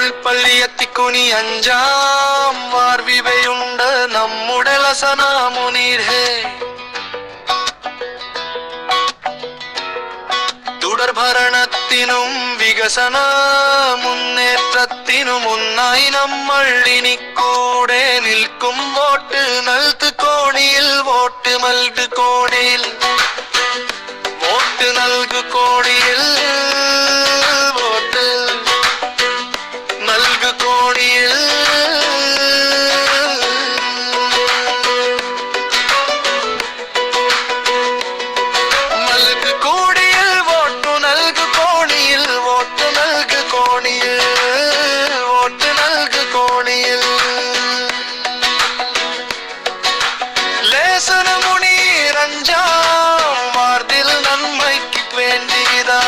ഉൾപ്പള്ളിയെത്തിക്കുനി അഞ്ചാം വാർവിവയുണ്ട് നമ്മുടെ ലസനാമുനീർ ഹേ തുടർഭരണത്തിനും വികസന മുന്നേറ്റത്തിനും ഒന്നായി നമ്മൾ ഇനി കൂടെ നിൽക്കും വോട്ട് നൽകു കോണിയിൽ വോട്ട് നൽകു കോണിയിൽ വോട്ട് നൽകു കോണിയിൽ വോട്ട് നൽകു കോണിയിൽ നൽകു കോണിയിൽ വോട്ട് നൽകു കോണിയിൽ വോട്ട് നൽകു കോണിയിൽ വോട്ട് നൽകു കോണിയിൽ ലേസനമുനീർ അഞ്ചാം വാർഡിൽ നന്മയ്ക്ക് വേണ്ടിയതാ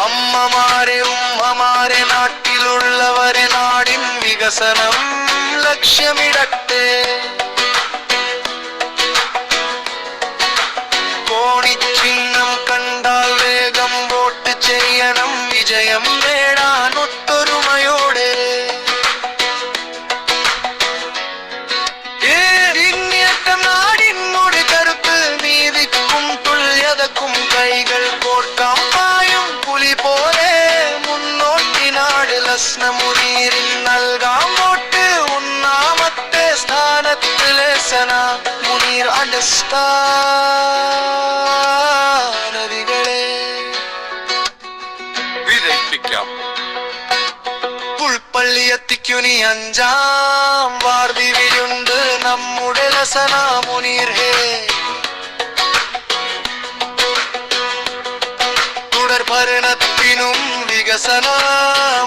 അമ്മമാരെ ഉമ്മമാരെ നാട്ടിലുള്ളവരെ നാടിൻ വികസനം ലക്ഷ്യമിടട്ടെ കോണിച്ചിഹ്നം കണ്ടാൽ വേഗം വോട്ട് ചെയ്യണം വിജയം നേടാൻ ഒത്തൊരുമയോടെ ഏറിഞ്ഞേറ്റം നാടിനോട് കരുത്ത് നീതിക്കും തുല്യതക്കും കൈകൾ കോർക്കാം പായും പുലി പോലെ മുന്നോട്ടിനാട് ലസ്നമുനീരിൽ നൽകാം വോട്ട് ഒന്നാമത്തെ സ്ഥാനത്ത് ലേസന മുനീർ അടിസ്ഥാനവികളെ വിജയിപ്പിക്കാം ഉൾപ്പള്ളിയെത്തിക്കുനി അഞ്ചാം വാർവിവയുണ്ട് നമ്മുടെ ലസനാമുനീർ ഹേ തുടർഭരണത്തിനും വികസന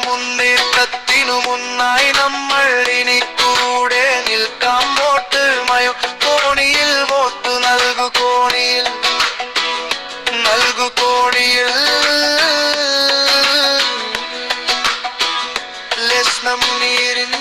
മുന്നേറ്റത്തിനും ഒന്നായി നമ്മൾ ഇനി കൂടെ നിൽക്കാം വോട്ട് മയോ കോണിയിൽ വോട്ട് നൽകു കോണിയിൽ നൽകു കോണിയിൽ ലസ്നമുനീരിൻ